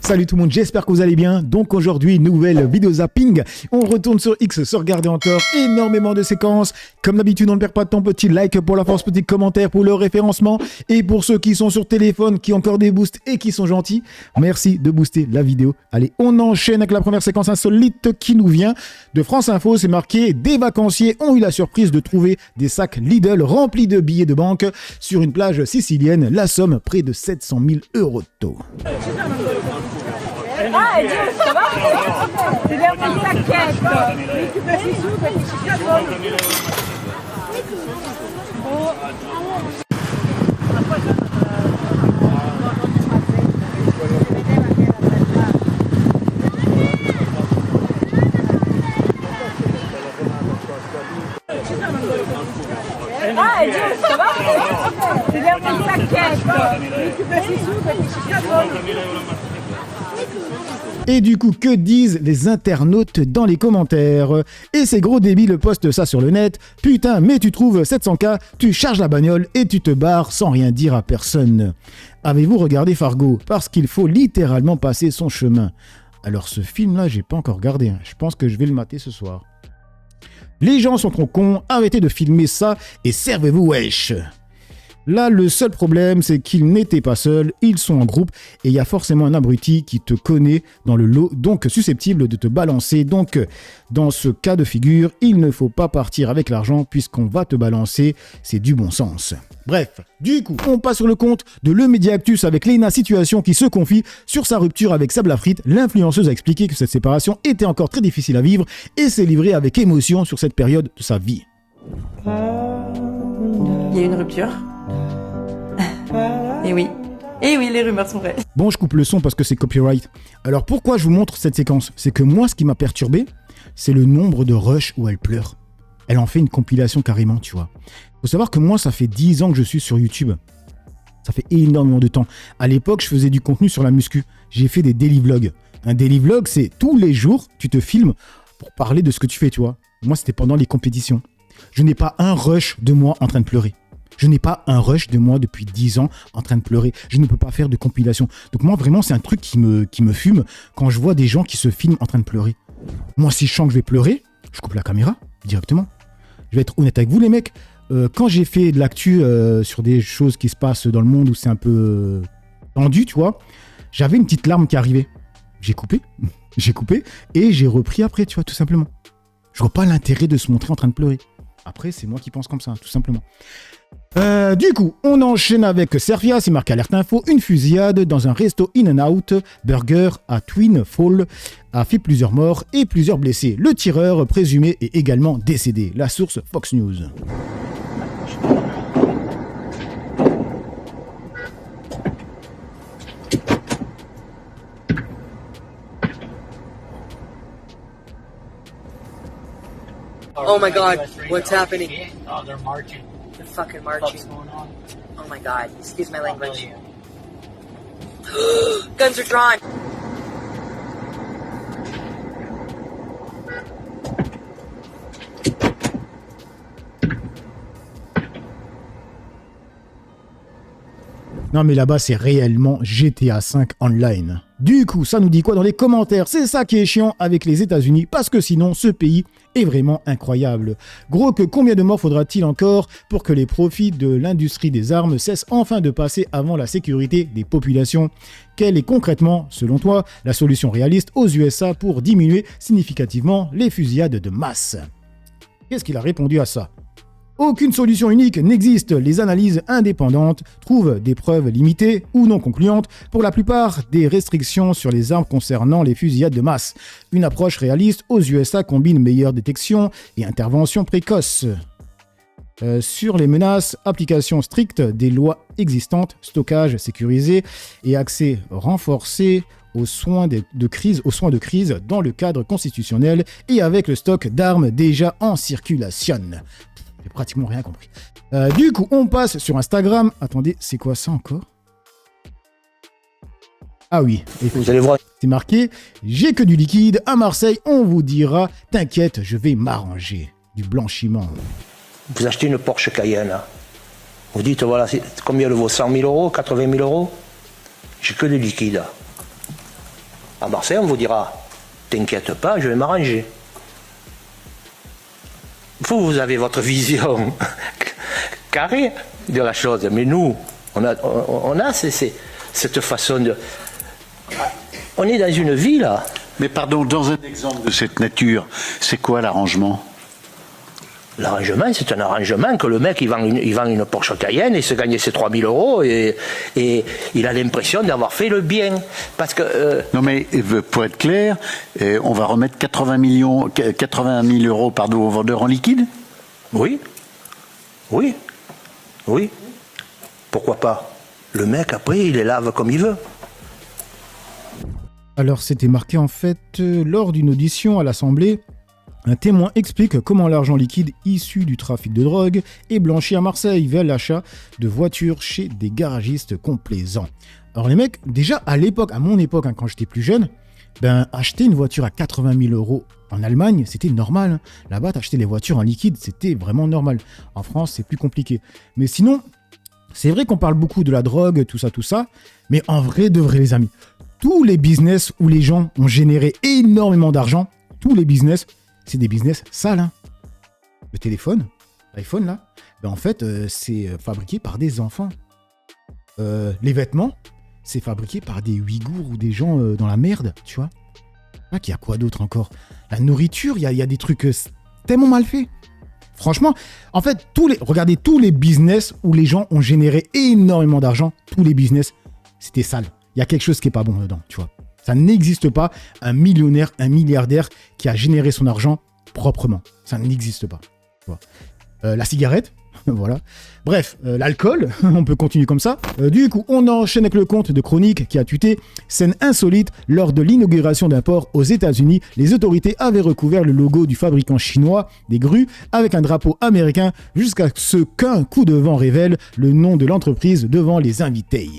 Salut tout le monde, j'espère que vous allez bien. Donc aujourd'hui, nouvelle vidéo zapping. On retourne sur X, se regarder encore énormément de séquences. Comme d'habitude, on ne perd pas de temps, petit like pour la force, petit commentaire pour le référencement. Et pour ceux qui sont sur téléphone, qui ont encore des boosts et qui sont gentils, merci de booster la vidéo. Allez, on enchaîne avec la première séquence insolite qui nous vient de France Info. C'est marqué, des vacanciers ont eu la surprise de trouver des sacs Lidl remplis de billets de banque sur une plage sicilienne. La somme, près de 700 000 € de taux. Ah, et Dieu, ça va? C'est bien mon saquette. Tu peux suis sous, tu suis Ah, et Dieu, ça va? C'est bien mon saquette. Tu peux suis sous, tu suis Et du coup, que disent les internautes dans les commentaires? Et ces gros débiles postent ça sur le net. Putain, mais tu trouves 700K, tu charges la bagnole et tu te barres sans rien dire à personne. Avez-vous regardé Fargo? Parce qu'il faut littéralement passer son chemin. Alors ce film-là, j'ai pas encore regardé. Je pense que je vais le mater ce soir. Les gens sont trop cons, arrêtez de filmer ça et servez-vous wesh. Là, le seul problème, c'est qu'ils n'étaient pas seuls, ils sont en groupe et il y a forcément un abruti qui te connaît dans le lot, donc susceptible de te balancer. Donc, dans ce cas de figure, il ne faut pas partir avec l'argent puisqu'on va te balancer, c'est du bon sens. Bref, du coup, on passe sur le compte de Le Mediactus avec Léna Situation qui se confie sur sa rupture avec Sab Lafrite. L'influenceuse a expliqué que cette séparation était encore très difficile à vivre et s'est livrée avec émotion sur cette période de sa vie. Il y a une rupture. Et oui, les rumeurs sont vraies. Bon, je coupe le son parce que c'est copyright. Alors pourquoi je vous montre cette séquence? C'est que moi, ce qui m'a perturbé, c'est le nombre de rushs où elle pleure. Elle en fait une compilation carrément, tu vois. Faut savoir que moi, ça fait 10 ans que je suis sur YouTube. Ça fait énormément de temps. À l'époque, je faisais du contenu sur la muscu. J'ai fait des daily vlogs. Un daily vlog, c'est tous les jours, tu te filmes pour parler de ce que tu fais, tu vois. Moi, c'était pendant les compétitions. Je n'ai pas un rush de moi en train de pleurer. Je n'ai pas un rush de moi depuis 10 ans en train de pleurer. Je ne peux pas faire de compilation. Donc moi, vraiment, c'est un truc qui me fume quand je vois des gens qui se filment en train de pleurer. Moi, si je sens que je vais pleurer, je coupe la caméra directement. Je vais être honnête avec vous, les mecs. Quand j'ai fait de l'actu sur des choses qui se passent dans le monde où c'est un peu tendu, tu vois, j'avais une petite larme qui arrivait. J'ai coupé et j'ai repris après, tu vois, tout simplement. Je vois pas l'intérêt de se montrer en train de pleurer. Après, c'est moi qui pense comme ça, tout simplement. Du coup, on enchaîne avec Servia, c'est marqué alerte info, une fusillade dans un resto In-N-Out Burger à Twin Falls a fait plusieurs morts et plusieurs blessés. Le tireur présumé est également décédé. La source Fox News. Oh my god, what's happening? Oh, they're marching. They're fucking What's marching. going on? Oh my god, excuse my I'll tell language. you. Guns are drawn. Non mais là-bas c'est réellement GTA 5 online. Du coup ça nous dit quoi dans les commentaires? C'est ça qui est chiant avec les États-Unis parce que sinon ce pays est vraiment incroyable. Gros que combien de morts faudra-t-il encore pour que les profits de l'industrie des armes cessent enfin de passer avant la sécurité des populations? Quelle est concrètement, selon toi, la solution réaliste aux USA pour diminuer significativement les fusillades de masse? Qu'est-ce qu'il a répondu à ça? Aucune solution unique n'existe. Les analyses indépendantes trouvent des preuves limitées ou non concluantes pour la plupart des restrictions sur les armes concernant les fusillades de masse. Une approche réaliste aux USA combine meilleure détection et intervention précoce. Sur les menaces, application stricte des lois existantes, stockage sécurisé et accès renforcé aux soins de crise dans le cadre constitutionnel et avec le stock d'armes déjà en circulation. J'ai pratiquement rien compris. Du coup, on passe sur Instagram. Attendez, c'est quoi ça encore? Ah oui, vous allez voir. C'est marqué « J'ai que du liquide, à Marseille, on vous dira « T'inquiète, je vais m'arranger ». Du blanchiment. Vous achetez une Porsche Cayenne. Vous dites, voilà, combien elle vaut? 100 000 euros, 80 000 euros? J'ai que du liquide. À Marseille, on vous dira, t'inquiète pas, je vais m'arranger. Vous avez votre vision carrée de la chose, mais nous, on a cette façon de... On est dans une vie, là. Mais pardon, dans un exemple de cette nature, c'est quoi l'arrangement ? L'arrangement, c'est un arrangement que le mec, il vend une Porsche Cayenne, il se gagne ses 3 000 € et il a l'impression d'avoir fait le bien. Parce que... Non mais, pour être clair, on va remettre 80 000 € aux vendeurs en liquide ? Oui. Oui. Oui. Pourquoi pas ? Le mec, après, il les lave comme il veut. Alors c'était marqué en fait lors d'une audition à l'Assemblée. Un témoin explique comment l'argent liquide issu du trafic de drogue est blanchi à Marseille via l'achat de voitures chez des garagistes complaisants. Alors les mecs, déjà à l'époque, à mon époque, quand j'étais plus jeune, acheter une voiture à 80 000 € en Allemagne, c'était normal. Là-bas, t'achetais les voitures en liquide, c'était vraiment normal. En France, c'est plus compliqué. Mais sinon, c'est vrai qu'on parle beaucoup de la drogue, tout ça, mais en vrai de vrai les amis, tous les business où les gens ont généré énormément d'argent, tous les business, c'est des business sales. Hein. Le téléphone, l'iPhone là, en fait, c'est fabriqué par des enfants. Les vêtements, c'est fabriqué par des Ouïghours ou des gens dans la merde, tu vois. Ah, qu'il y a quoi d'autre encore ? La nourriture, il y a des trucs tellement mal faits. Franchement, en fait, regardez tous les business où les gens ont généré énormément d'argent, tous les business, c'était sale. Il y a quelque chose qui n'est pas bon dedans, tu vois. Ça n'existe pas un millionnaire, un milliardaire qui a généré son argent proprement. Ça n'existe pas. Tu vois. La cigarette, voilà. Bref, l'alcool, on peut continuer comme ça. Du coup, on enchaîne avec le compte de Chronique qui a tweeté « Scène insolite, lors de l'inauguration d'un port aux États-Unis, les autorités avaient recouvert le logo du fabricant chinois des grues avec un drapeau américain jusqu'à ce qu'un coup de vent révèle le nom de l'entreprise devant les invités. »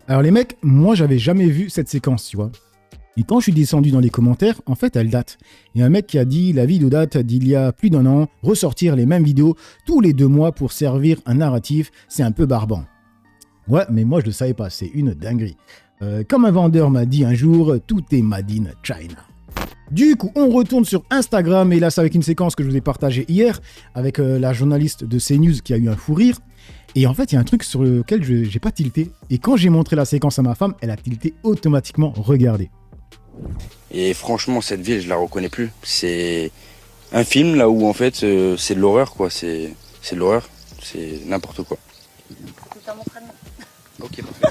Alors les mecs, moi j'avais jamais vu cette séquence, tu vois. Et quand je suis descendu dans les commentaires, en fait elle date. Il y a un mec qui a dit la vidéo date d'il y a plus d'1 an, ressortir les mêmes vidéos tous les 2 mois pour servir un narratif, c'est un peu barbant. Ouais, mais moi je le savais pas, c'est une dinguerie. Comme un vendeur m'a dit un jour, tout est made in China. Du coup, on retourne sur Instagram et là c'est avec une séquence que je vous ai partagée hier avec la journaliste de CNews qui a eu un fou rire. Et en fait, il y a un truc sur lequel je n'ai pas tilté. Et quand j'ai montré la séquence à ma femme, elle a tilté automatiquement. Regardez. Et franchement, cette ville, je la reconnais plus. C'est un film là où en fait, c'est de l'horreur quoi. C'est de l'horreur. C'est n'importe quoi. C'est un entraînement. Ok, parfait.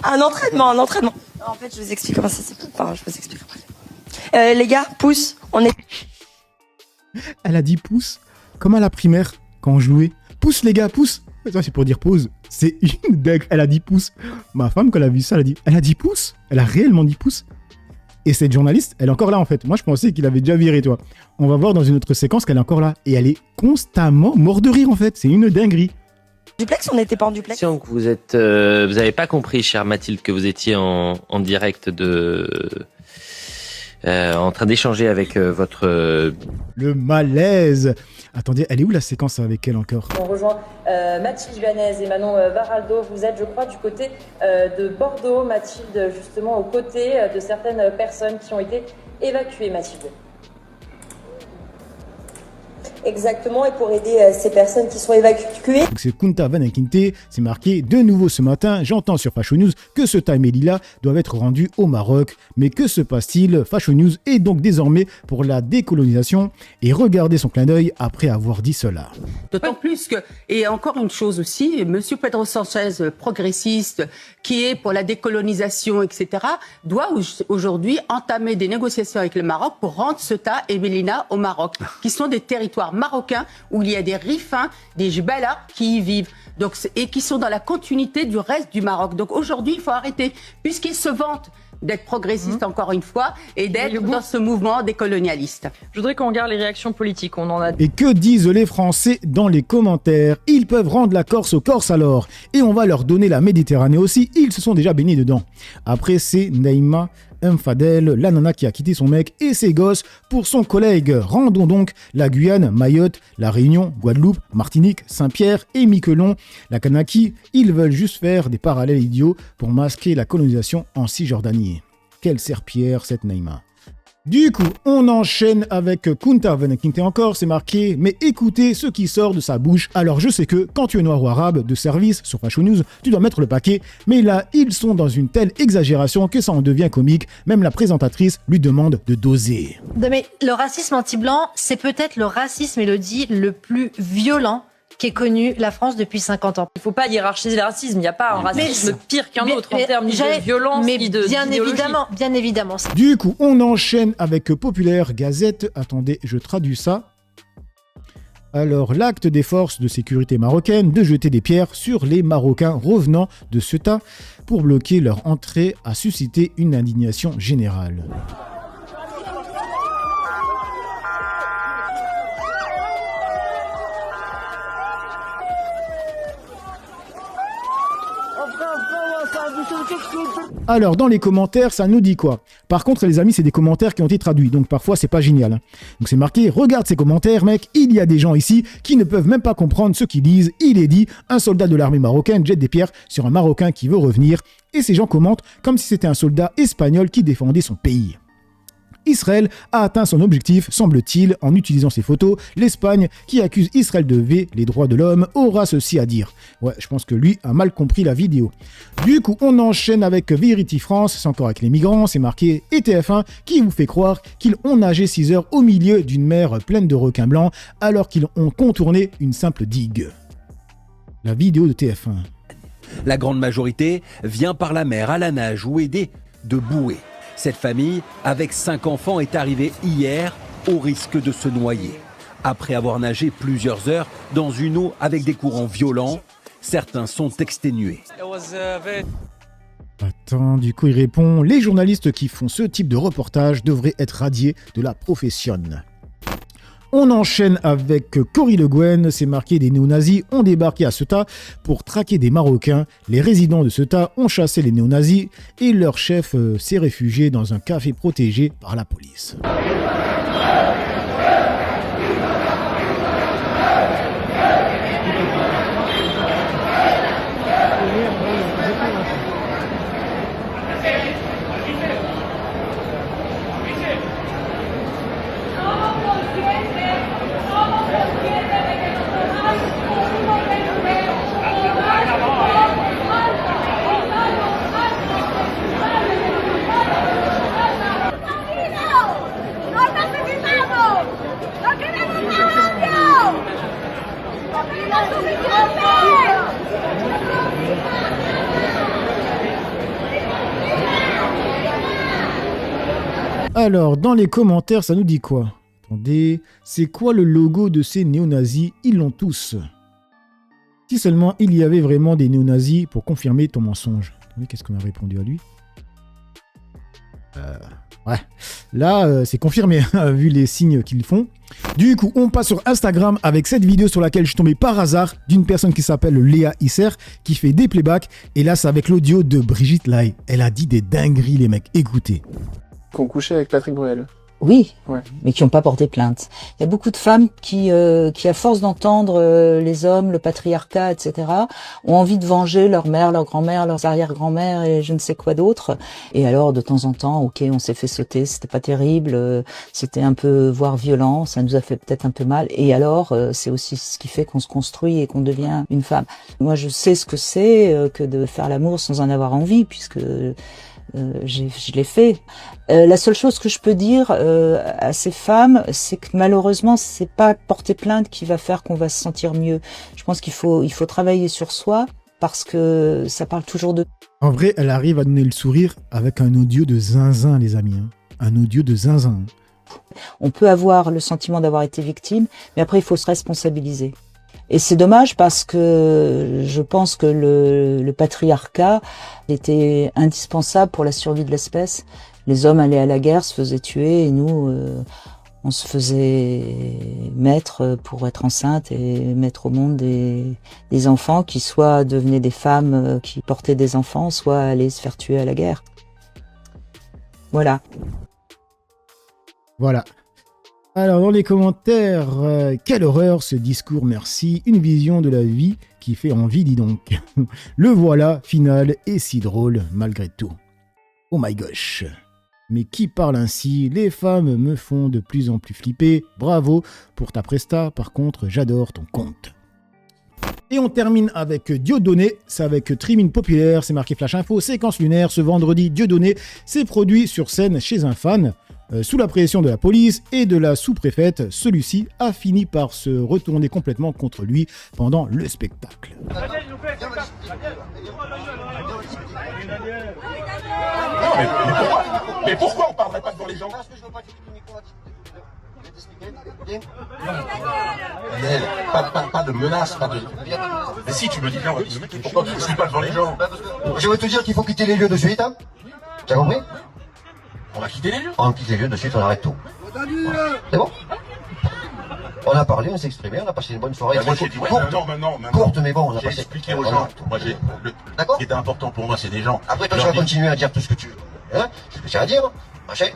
Un entraînement. En fait, je vous explique comment ça s'est passé. Enfin, je vous explique après. Les gars, pouce, on est... Elle a dit pouce, comme à la primaire, quand on jouait. Pouce les gars, pouce. Ça, c'est pour dire pause. C'est une dingue. Elle a dit pouce. Ma femme, quand elle a vu ça, elle a dit pouce. Elle a réellement dit pouce. Et cette journaliste, elle est encore là en fait. Moi, je pensais qu'il avait déjà viré, toi. On va voir dans une autre séquence qu'elle est encore là. Et elle est constamment morte de rire en fait. C'est une dinguerie. Duplex, on n'était pas en duplex. Vous avez pas compris, chère Mathilde, que vous étiez en direct en train d'échanger avec votre... Le malaise. Attendez, elle est où la séquence avec elle encore ? On rejoint Mathilde Juanez et Manon Varaldo. Vous êtes, je crois, du côté de Bordeaux. Mathilde, justement, aux côtés de certaines personnes qui ont été évacuées, Mathilde. Exactement, et pour aider ces personnes qui sont évacuées. Donc c'est Kunta Vanakinte, c'est marqué de nouveau ce matin. J'entends sur Fashion News que ce Time et Lila doivent être rendus au Maroc. Mais que se passe-t-il ? Fashion News est donc désormais pour la décolonisation. Et regardez son clin d'œil après avoir dit cela. D'autant plus que, et encore une chose aussi, Monsieur Pedro Sanchez, progressiste, qui est pour la décolonisation, etc., doit aujourd'hui entamer des négociations avec le Maroc pour rendre Ceuta et Melilla au Maroc, qui sont des territoires marocains où il y a des rifins, des jbala qui y vivent, donc, et qui sont dans la continuité du reste du Maroc. Donc aujourd'hui, il faut arrêter, puisqu'ils se vantent d'être progressistes encore une fois et d'être dans ce mouvement décolonialiste. Je voudrais qu'on regarde les réactions politiques. On en a. Et que disent les Français dans les commentaires ? Ils peuvent rendre la Corse aux Corses alors. Et on va leur donner la Méditerranée aussi. Ils se sont déjà baignés dedans. Après, c'est Naïma Fadel, la nana qui a quitté son mec et ses gosses pour son collègue. Rendons donc la Guyane, Mayotte, la Réunion, Guadeloupe, Martinique, Saint-Pierre et Miquelon. La Kanaki, ils veulent juste faire des parallèles idiots pour masquer la colonisation en Cisjordanie. Quelle serpillère cette Naïma. Du coup, on enchaîne avec Kunta Venekinte encore, c'est marqué, mais écoutez ce qui sort de sa bouche. Alors je sais que quand tu es noir ou arabe de service sur Fashion News, tu dois mettre le paquet, mais là, ils sont dans une telle exagération que ça en devient comique. Même la présentatrice lui demande de doser. Mais le racisme anti-blanc, c'est peut-être le racisme, Élodie, le plus violent qu'ait connu la France depuis 50 ans. Il ne faut pas hiérarchiser le racisme. Il n'y a pas un racisme pire qu'un autre en termes de violence ni de bien évidemment. Du coup, on enchaîne avec Populaire Gazette. Attendez, je traduis ça. Alors, l'acte des forces de sécurité marocaines de jeter des pierres sur les Marocains revenant de Ceuta pour bloquer leur entrée a suscité une indignation générale. Alors, dans les commentaires, ça nous dit quoi? Par contre, les amis, c'est des commentaires qui ont été traduits, donc parfois, c'est pas génial. Donc, c'est marqué, regarde ces commentaires, mec, il y a des gens ici qui ne peuvent même pas comprendre ce qu'ils disent. Il est dit, un soldat de l'armée marocaine jette des pierres sur un Marocain qui veut revenir, et ces gens commentent comme si c'était un soldat espagnol qui défendait son pays. Israël a atteint son objectif, semble-t-il, en utilisant ces photos. L'Espagne, qui accuse Israël de violer les droits de l'homme, aura ceci à dire. Ouais, je pense que lui a mal compris la vidéo. Du coup, on enchaîne avec Verity France, c'est encore avec les migrants, c'est marqué et TF1 qui vous fait croire qu'ils ont nagé 6 heures au milieu d'une mer pleine de requins blancs alors qu'ils ont contourné une simple digue. La vidéo de TF1. La grande majorité vient par la mer à la nage ou aidée de bouées. Cette famille, avec 5 enfants, est arrivée hier au risque de se noyer. Après avoir nagé plusieurs heures dans une eau avec des courants violents, certains sont exténués. Attends, du coup il répond « Les journalistes qui font ce type de reportage devraient être radiés de la profession ». On enchaîne avec Cory Le Guen, c'est marqué des néo-nazis ont débarqué à Ceuta pour traquer des Marocains. Les résidents de Ceuta ont chassé les néo-nazis et leur chef s'est réfugié dans un café protégé par la police. Alors, dans les commentaires, ça nous dit quoi? Attendez, c'est quoi le logo de ces néo-nazis? Ils l'ont tous. Si seulement il y avait vraiment des néo-nazis pour confirmer ton mensonge. Attendez, qu'est-ce qu'on a répondu à lui? Ouais, là, c'est confirmé, vu les signes qu'ils font. Du coup, on passe sur Instagram avec cette vidéo sur laquelle je suis tombé par hasard d'une personne qui s'appelle Léa Isser, qui fait des playbacks. Et là, c'est avec l'audio de Brigitte Lai. Elle a dit des dingueries, les mecs. Écoutez. Qu'on couchait avec Patrick Bruel. Oui, mais qui n'ont pas porté plainte. Il y a beaucoup de femmes qui à force d'entendre les hommes, le patriarcat, etc., ont envie de venger leur mère, leur grand-mère, leurs arrière-grand-mères et je ne sais quoi d'autre. Et alors, de temps en temps, ok, on s'est fait sauter, c'était pas terrible, c'était un peu, voire violent, ça nous a fait peut-être un peu mal. Et alors, c'est aussi ce qui fait qu'on se construit et qu'on devient une femme. Moi, je sais ce que c'est que de faire l'amour sans en avoir envie, puisque... je l'ai fait. La seule chose que je peux dire à ces femmes, c'est que malheureusement, c'est pas porter plainte qui va faire qu'on va se sentir mieux. Je pense qu'il faut travailler sur soi parce que ça parle toujours de... En vrai, elle arrive à donner le sourire avec un audio de zinzin, les amis. Hein. Un audio de zinzin. On peut avoir le sentiment d'avoir été victime, mais après, il faut se responsabiliser. Et c'est dommage parce que je pense que le patriarcat était indispensable pour la survie de l'espèce. Les hommes allaient à la guerre, se faisaient tuer et nous, on se faisait mettre pour être enceinte et mettre au monde des enfants qui soit devenaient des femmes qui portaient des enfants, soit allaient se faire tuer à la guerre. Voilà. Voilà. Alors, dans les commentaires, quelle horreur ce discours, merci. Une vision de la vie qui fait envie, dis donc. Le voilà, final, et si drôle, malgré tout. Oh my gosh. Mais qui parle ainsi? Les femmes me font de plus en plus flipper. Bravo pour ta presta, par contre, j'adore ton compte. Et on termine avec Dieudonné, c'est avec Trimine Populaire, c'est marqué Flash Info, séquence lunaire, ce vendredi, Dieudonné s'est produit sur scène chez un fan. Sous la pression de la police et de la sous-préfète, celui-ci a fini par se retourner complètement contre lui pendant le spectacle. Mais pourquoi on parlerait pas devant les gens? Pas de menaces, pas de... Mais si tu me dis bien, pourquoi je ne suis pas devant les gens? Je veux te dire qu'il faut quitter les lieux de suite, hein. Tu as compris? On va quitter les lieux? On quitte les lieux de suite, on arrête tout. C'est bon? On a parlé, on s'est exprimé, on a passé une bonne soirée. Moi j'ai dit, ouais, non, courte, mais bon, on a j'ai passé... expliqué aux gens. Moi, ce qui était important pour moi, c'est des gens. Après, toi, tu vas continuer à dire tout ce que tu veux. Hein? Ce que tu as à dire.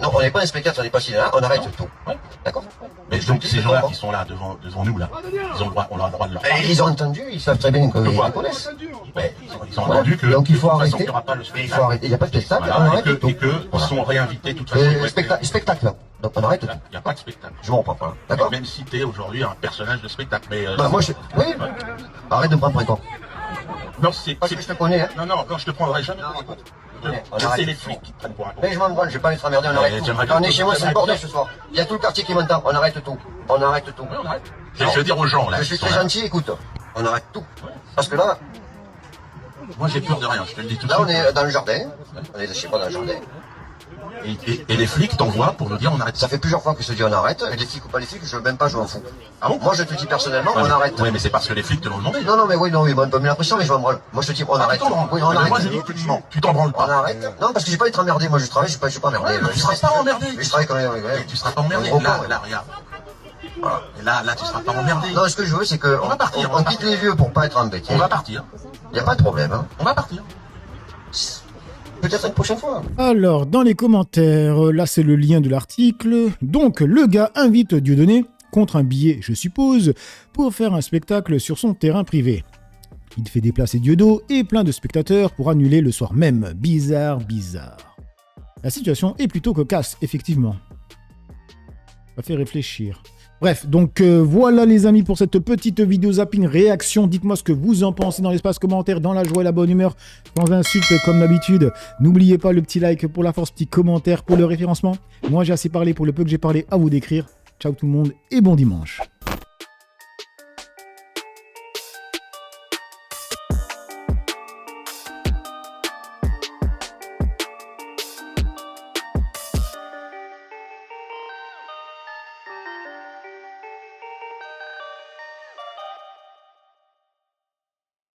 Non, on n'est pas un spectacle, on n'est pas si là, on arrête tout. D'accord? Mais donc, ces gens-là qui sont là devant nous, là, on a le droit de leur parler. Ils ont entendu, ils savent très bien qu'ils les connaissent. Mais ils ont entendu que. Donc il faut arrêter. Il faut arrêter. Il n'y a pas de spectacle, voilà, on arrête tout. Et qu'ils sont réinvités de toute façon. Spectacle, là. Donc on arrête tout. Il n'y a pas de spectacle. Je m'en prends pas. D'accord? Même si t'es aujourd'hui un personnage de spectacle. Mais. Moi, oui. Arrête de me prendre pour un con. Non, c'est. Parce que je te connais, hein. Non, je te prendrai jamais. C'est les flics qui te prennent pour un con. Mais je m'en branle, je vais pas être emmerdé, on arrête tout. On est chez moi, c'est le bordel ce soir. Il y a tout le quartier qui m'entend, on arrête tout. On arrête tout. Je veux dire aux gens, là. Je suis très gentil, écoute. On arrête tout. Parce que là... Moi, j'ai peur de rien, je te le dis tout de suite. Là, on est dans le jardin. On est, je sais pas, dans le jardin. Et les flics t'envoient pour nous dire on arrête. Ça fait plusieurs fois que je te dis on arrête. Et les flics ou pas les flics, je veux même pas, je m'en fous. Ah bon? Moi, je te dis personnellement, on arrête. Oui, mais c'est parce que les flics te l'ont demandé. Non, mais oui, ils m'ont pas mis la pression, mais je m'en branle. Moi, je te dis, on arrête. Oui, on arrête. Moi, j'ai dit, tu t'en branles pas. On arrête. Non, parce que j'ai pas être emmerdé. Moi, je travaille, je suis pas emmerdé. Tu seras pas emmerdé. Mais je travaille quand même. Tu seras pas emmerdé. Là, regarde. Voilà. Et là, tu seras pas emmerdé. Non, ce que je veux, c'est que on quitte les lieux pour pas être embêté. On va partir. Y a pas de problème, hein. On va partir. Peut-être une prochaine fois. Alors, dans les commentaires, là c'est le lien de l'article. Donc, le gars invite Dieudonné, contre un billet, je suppose, pour faire un spectacle sur son terrain privé. Il fait déplacer Dieudonné et plein de spectateurs pour annuler le soir même. Bizarre. La situation est plutôt cocasse, effectivement. Ça fait réfléchir. Bref, donc voilà les amis pour cette petite vidéo zapping réaction. Dites-moi ce que vous en pensez dans l'espace commentaire, dans la joie et la bonne humeur, sans insulte comme d'habitude. N'oubliez pas le petit like pour la force, petit commentaire pour le référencement. Moi j'ai assez parlé pour le peu que j'ai parlé, à vous d'écrire. Ciao tout le monde et bon dimanche.